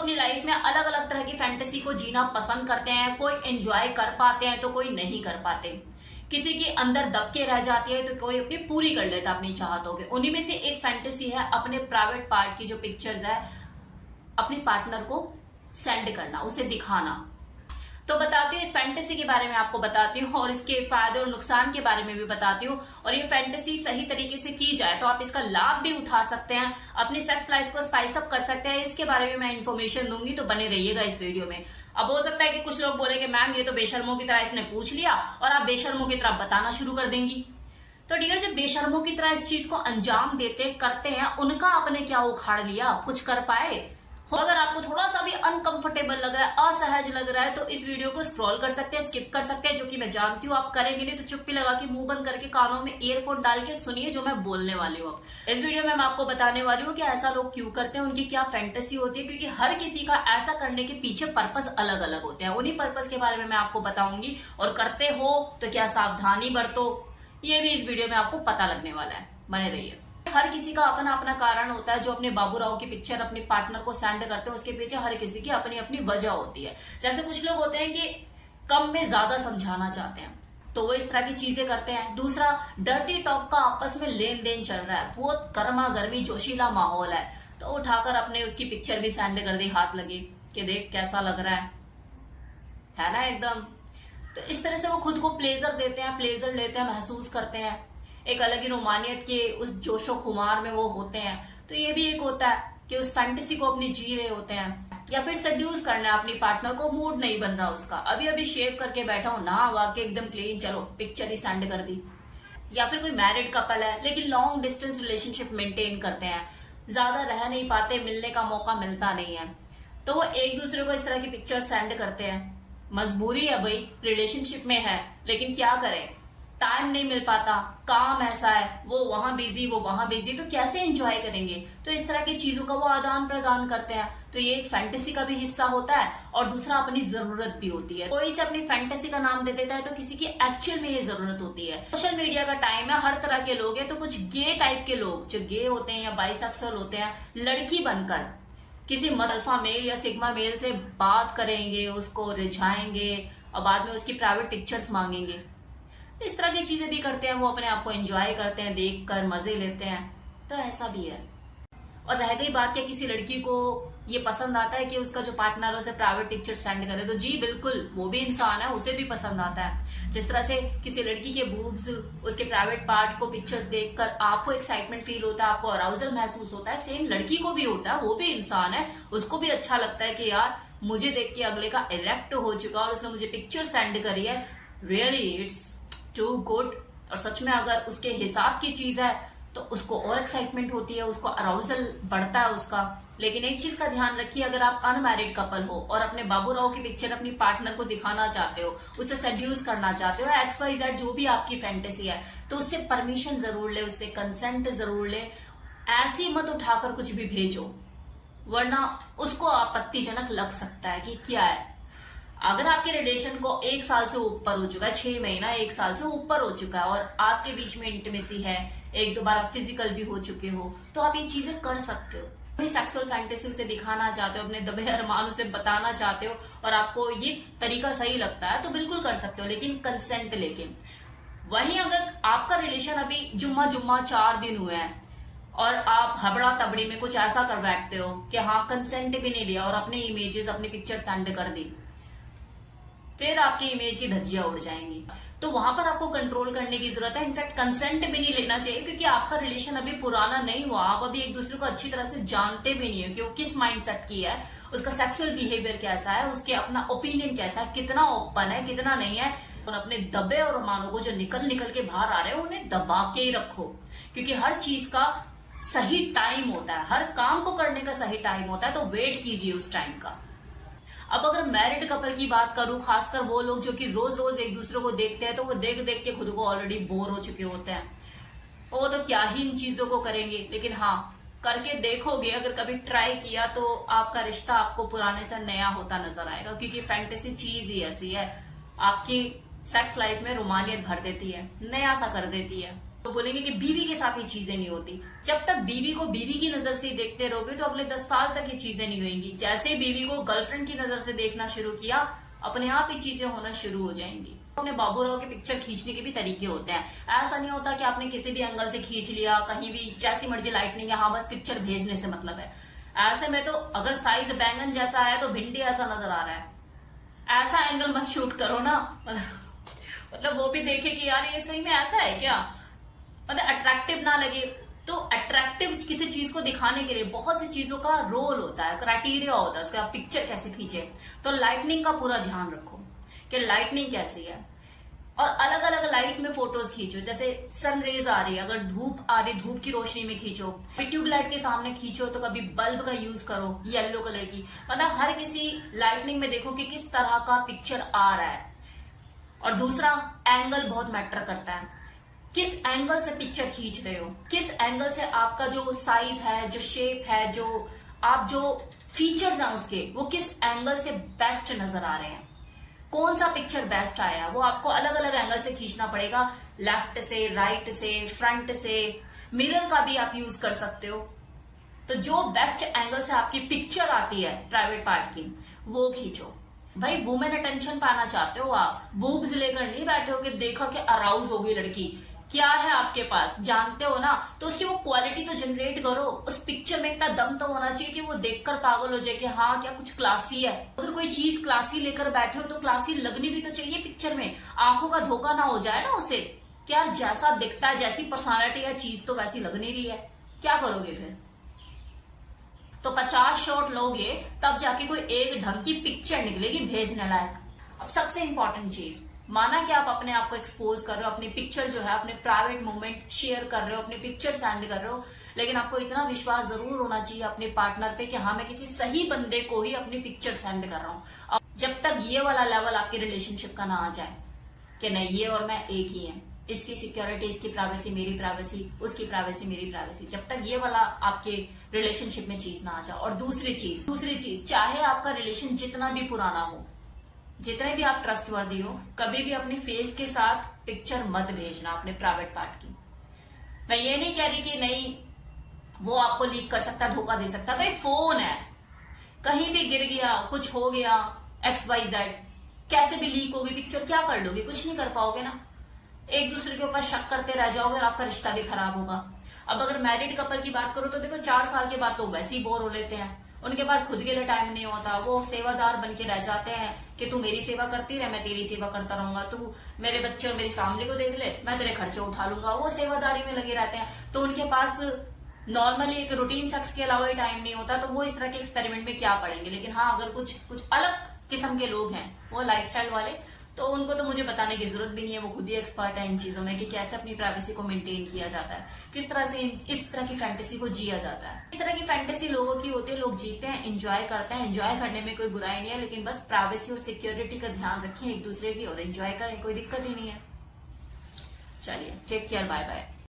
अपनी लाइफ में अलग अलग तरह की फैंटेसी को जीना पसंद करते हैं। कोई एंजॉय कर पाते हैं तो कोई नहीं कर पाते। किसी के अंदर दबके रह जाती है तो कोई अपनी पूरी कर लेता है अपनी चाहतों के। उन्हीं में से एक फैंटेसी है अपने प्राइवेट पार्ट की जो पिक्चर्स है अपनी पार्टनर को सेंड करना, उसे दिखाना। तो बताती हूँ इस फैंटेसी के बारे में, आपको बताती हूँ और इसके फायदे और नुकसान के बारे में भी बताती हूँ। और ये फैंटेसी सही तरीके से की जाए तो आप इसका लाभ भी उठा सकते हैं, अपनी सेक्स लाइफ को स्पाइस अप कर सकते हैं। इसके बारे में मैं इन्फॉर्मेशन दूंगी, तो बने रहिएगा इस वीडियो में। अब हो सकता है कि कुछ लोग बोले कि मैम ये तो बेशर्मों की तरह इसने पूछ लिया और आप बेशर्मों की तरह बताना शुरू कर देंगी। तो डियर, जब बेशर्मों की तरह इस चीज को अंजाम देते करते हैं, उनका आपने क्या उखाड़ लिया, कुछ कर पाए? अगर आपको थोड़ा सा भी अनकंफर्टेबल लग रहा है, असहज लग रहा है, तो इस वीडियो को स्क्रॉल कर सकते हैं, स्किप कर सकते हैं, जो कि मैं जानती हूँ आप करेंगे नहीं। तो चुप्पी लगा के मुंह बंद करके कानों में ईयरफोन डाल के सुनिए जो मैं बोलने वाली हूँ। इस वीडियो में मैं आपको बताने वाली हूँ कि ऐसा लोग क्यों करते हैं, उनकी क्या फैंटेसी होती है, क्योंकि हर किसी का ऐसा करने के पीछे पर्पस अलग अलग होते हैं। उन्हीं पर्पस के बारे में मैं आपको बताऊंगी, और करते हो तो क्या सावधानी बरतो, ये भी इस वीडियो में आपको पता लगने वाला है। बने रहिए। हर किसी का अपना अपना कारण होता है। जो अपने बाबूराव की पिक्चर अपने पार्टनर को सेंड करते हैं, उसके पीछे हर किसी की अपनी अपनी वजह होती है। जैसे कुछ लोग होते हैं कि कम में ज्यादा समझाना चाहते हैं, तो वो इस तरह की चीजें करते हैं। दूसरा, डर्टी टॉक का आपस में लेन देन चल रहा है, बहुत गर्मा गर्मी जोशीला माहौल है, तो उठाकर अपने उसकी पिक्चर भी सेंड कर दी, हाथ लगे कि देख कैसा लग रहा है ना एकदम। तो इस तरह से वो खुद को प्लेजर देते हैं, प्लेजर लेते हैं, महसूस करते हैं, एक अलग ही रोमानियत के उस जोशो खुमार में वो होते हैं। तो ये भी एक होता है कि उस फैंटेसी को अपनी जी रहे होते हैं। या फिर सेड्यूस करना है अपनी पार्टनर को, मूड नहीं बन रहा उसका, अभी अभी शेव करके बैठा हूं, नहा वाके एकदम क्लीन, चलो पिक्चर ही सेंड कर दी। या फिर कोई मैरिड कपल है लेकिन लॉन्ग डिस्टेंस रिलेशनशिप मेंटेन करते हैं, ज्यादा रह नहीं पाते, मिलने का मौका मिलता नहीं है, तो वो एक दूसरे को इस तरह की पिक्चर सेंड करते हैं। मजबूरी है भाई, रिलेशनशिप में है, लेकिन क्या करें, टाइम नहीं मिल पाता, काम ऐसा है, वो वहां बिजी, वो वहां बिजी, तो कैसे एंजॉय करेंगे। तो इस तरह की चीजों का वो आदान प्रदान करते हैं। तो ये एक फैंटेसी का भी हिस्सा होता है, और दूसरा अपनी जरूरत भी होती है। कोई से अपनी फैंटेसी का नाम दे देता है तो किसी की एक्चुअल में ये जरूरत होती है। सोशल मीडिया का टाइम है, हर तरह के लोग हैं, तो कुछ गे टाइप के लोग जो गे होते हैं या बाइसेक्सुअल होते हैं, लड़की बनकर किसी अल्फा मेल या सिग्मा मेल से बात करेंगे, उसको रिझाएंगे और बाद में उसकी प्राइवेट पिक्चर्स मांगेंगे। इस तरह की चीजें भी करते हैं, वो अपने आप को एंजॉय करते हैं, देखकर मजे लेते हैं। तो ऐसा भी है। और रह गई बात कि किसी लड़की को ये पसंद आता है कि उसका जो पार्टनर उसे प्राइवेट पिक्चर सेंड करे, तो जी बिल्कुल, वो भी इंसान है, उसे भी पसंद आता है। जिस तरह से किसी लड़की के बूब्स, उसके प्राइवेट पार्ट को पिक्चर्स देखकर आपको एक्साइटमेंट फील होता है, आपको अराउजल महसूस होता है, सेम लड़की को भी होता है, वो भी इंसान है, उसको भी अच्छा लगता है कि यार मुझे देख के अगले का इरेक्ट हो चुका और उसने मुझे पिक्चर सेंड करी है, रियली इट्स टू गुड। और सच में अगर उसके हिसाब की चीज है तो उसको और एक्साइटमेंट होती है, उसको अराउजल बढ़ता है उसका। लेकिन एक चीज का ध्यान रखिए, अगर आप अनमैरिड कपल हो और अपने बाबूराव की पिक्चर अपनी पार्टनर को दिखाना चाहते हो, उसे सेड्यूस करना चाहते हो, XYZ जो भी आपकी फैंटेसी है, तो उससे परमिशन जरूर ले, उससे कंसेंट जरूर ले। ऐसी मत उठाकर कुछ भी भेजो, वरना उसको आपत्तिजनक लग सकता है कि क्या है। अगर आपके रिलेशन को 1 साल से ऊपर हो चुका है, 6 महीना 1 साल से ऊपर हो चुका है, और आपके बीच में इंटीमेसी है, 1-2 बार आप फिजिकल भी हो चुके हो, तो आप ये चीजें कर सकते हो। अपनी सेक्सुअल फैंटेसी उसे दिखाना चाहते हो, अपने दबे अरमान उसे बताना चाहते हो, और आपको ये तरीका सही लगता है, तो बिल्कुल कर सकते हो, लेकिन कंसेंट लेके। वहीं अगर आपका रिलेशन अभी जुम्मा 4 दिन हुए हैं और आप हबड़ा तबड़ी में कुछ ऐसा कर बैठते हो कि हाँ कंसेंट भी नहीं लिया और अपने इमेजेस, अपनी पिक्चर सेंड कर दी, फिर आपकी इमेज की धज्जियां उड़ जाएंगी। तो वहां पर आपको कंट्रोल करने की जरूरत है। इनफैक्ट कंसेंट भी नहीं लेना चाहिए, क्योंकि आपका रिलेशन अभी पुराना नहीं हुआ, आप अभी एक दूसरे को अच्छी तरह से जानते भी नहीं हो कि वो किस माइंडसेट की है, उसका सेक्सुअल बिहेवियर कैसा है, उसके अपना ओपिनियन कैसा है, कितना ओपन है, कितना नहीं है। और अपने दबे और अरमानों को जो निकल निकल के बाहर आ रहे हैं, उन्हें दबा के ही रखो, क्योंकि हर चीज का सही टाइम होता है, हर काम को करने का सही टाइम होता है, तो वेट कीजिए उस टाइम का। अब अगर मैरिड कपल की बात करूं, खासकर वो लोग जो कि रोज रोज एक दूसरे को देखते हैं, तो वो देख देख के खुद को ऑलरेडी बोर हो चुके होते हैं, वो तो क्या ही इन चीजों को करेंगे। लेकिन हाँ, करके देखोगे, अगर कभी ट्राई किया, तो आपका रिश्ता आपको पुराने से नया होता नजर आएगा, क्योंकि फैंटेसी चीज ही ऐसी है, आपकी सेक्स लाइफ में रोमानियत भर देती है, नया सा कर देती है। तो बोलेंगे कि बीवी के साथ ये चीजें नहीं होती। जब तक बीवी को बीवी की नजर से देखते रहोगे तो अगले 10 साल तक ये चीजें नहीं होंगी। जैसे ही बीवी को गर्लफ्रेंड की नजर से देखना शुरू किया, अपने आप ही चीजें होना शुरू हो जाएंगी। अपने बाबूराव के पिक्चर खींचने के भी तरीके होते हैं। ऐसा नहीं होता कि आपने किसी भी एंगल से खींच लिया, कहीं भी जैसी मर्जी लाइटनिंग है, हाँ बस पिक्चर भेजने से मतलब है। ऐसे में तो अगर साइज बैंगन जैसा है तो भिंडी ऐसा नजर आ रहा है, ऐसा एंगल मत शूट करो ना। मतलब वो भी देखे कि यार ये सही में ऐसा है क्या, मतलब अट्रैक्टिव ना लगे। तो अट्रैक्टिव किसी चीज को दिखाने के लिए बहुत सी चीजों का रोल होता है, क्राइटेरिया होता है उसका, आप पिक्चर कैसे खींचे। तो लाइटनिंग का पूरा ध्यान रखो कि लाइटनिंग कैसी है, और अलग अलग लाइट में फोटोज खींचो। जैसे सनरेज आ रही है, अगर धूप आ रही, धूप की रोशनी में खींचो। ट्यूबलाइट के सामने खींचो तो कभी बल्ब का यूज करो, येलो कलर की। मतलब हर किसी लाइटनिंग में देखो कि किस तरह का पिक्चर आ रहा है। और दूसरा, एंगल बहुत मैटर करता है। किस एंगल से पिक्चर खींच रहे हो, किस एंगल से आपका जो साइज है, जो शेप है, जो फीचर्स हैं उसके, वो किस एंगल से बेस्ट नजर आ रहे हैं। कौन सा पिक्चर बेस्ट आया, वो आपको अलग अलग एंगल से खींचना पड़ेगा। लेफ्ट से, राइट से, फ्रंट से, मिरर का भी आप यूज कर सकते हो। तो जो बेस्ट एंगल से आपकी पिक्चर आती है प्राइवेट पार्ट की, वो खींचो। भाई वुमेन अटेंशन पाना चाहते हो आप, बूब्स लेकर नहीं बैठे हो कि देखो कि अराउज होगी लड़की, क्या है आपके पास जानते हो ना, तो उसकी वो क्वालिटी तो जनरेट करो। उस पिक्चर में इतना दम तो होना चाहिए कि वो देखकर पागल हो जाए कि हाँ क्या कुछ क्लासी है। अगर कोई चीज क्लासी लेकर बैठे हो तो क्लासी लगनी भी तो चाहिए पिक्चर में, आंखों का धोखा ना हो जाए ना उसे कि यार जैसा दिखता है, जैसी पर्सनालिटी है चीज तो वैसी लग नहीं रही है, क्या करोगे फिर। तो 50 शॉट लोगे तब जाके कोई एक ढंग की पिक्चर निकलेगी भेजने लायक। अब सबसे इंपॉर्टेंट चीज, माना कि आप अपने आप को एक्सपोज कर रहे हो, अपनी पिक्चर जो है, अपने प्राइवेट मोमेंट शेयर कर रहे हो, अपनी पिक्चर सेंड कर रहे हो, लेकिन आपको इतना विश्वास जरूर होना चाहिए अपने पार्टनर पे कि हाँ मैं किसी सही बंदे को ही अपनी पिक्चर सेंड कर रहा हूँ। अब जब तक ये वाला लेवल आपके रिलेशनशिप का ना आ जाए कि नहीं ये और मैं एक ही है, इसकी सिक्योरिटी, इसकी प्राइवेसी मेरी प्राइवेसी, उसकी प्राइवेसी मेरी प्राइवेसी, जब तक ये वाला आपके रिलेशनशिप में चीज ना आ जाए। और दूसरी चीज, चाहे आपका रिलेशन जितना भी पुराना हो, जितने भी आप ट्रस्टवर्दी हो, कभी भी अपने फेस के साथ पिक्चर मत भेजना अपने प्राइवेट पार्ट की। मैं ये नहीं कह रही कि नहीं वो आपको लीक कर सकता है, धोखा दे सकता है, भाई फोन है, कहीं भी गिर गया, कुछ हो गया, XYZ, कैसे भी लीक होगी पिक्चर, क्या कर लोगे, कुछ नहीं कर पाओगे ना। एक दूसरे के ऊपर शक करते रह जाओगे और आपका रिश्ता भी खराब होगा। अब अगर मैरिड कपल की बात करो तो देखो 4 साल के बाद तो वैसे ही बोर हो लेते हैं, उनके पास खुद के लिए टाइम नहीं होता, वो सेवादार बन के रह जाते हैं कि तू मेरी सेवा करती रहे, मैं तेरी सेवा करता रहूंगा, तू मेरे बच्चे और मेरी फैमिली को देख ले, मैं तेरे खर्चे उठा लूंगा। वो सेवादारी में लगे रहते हैं, तो उनके पास नॉर्मली एक रूटीन सेक्स के अलावा ही टाइम नहीं होता, तो वो इस तरह के एक्सपेरिमेंट में क्या पड़ेंगे। लेकिन हाँ अगर कुछ अलग किस्म के लोग हैं, वो लाइफस्टाइल वाले, तो उनको तो मुझे बताने की जरूरत भी नहीं है, वो खुद ही एक्सपर्ट है इन चीजों में कि कैसे अपनी प्राइवेसी को मेंटेन किया जाता है, किस तरह से इस तरह की फैंटेसी को जिया जाता है। इस तरह की फैंटेसी लोगों की होती है, लोग जीते हैं, एंजॉय करते हैं। एंजॉय करने में कोई बुराई नहीं है, लेकिन बस प्राइवेसी और सिक्योरिटी का ध्यान रखें एक दूसरे की और एंजॉय करें, कोई दिक्कत ही नहीं है। चलिए, टेक केयर, बाय बाय।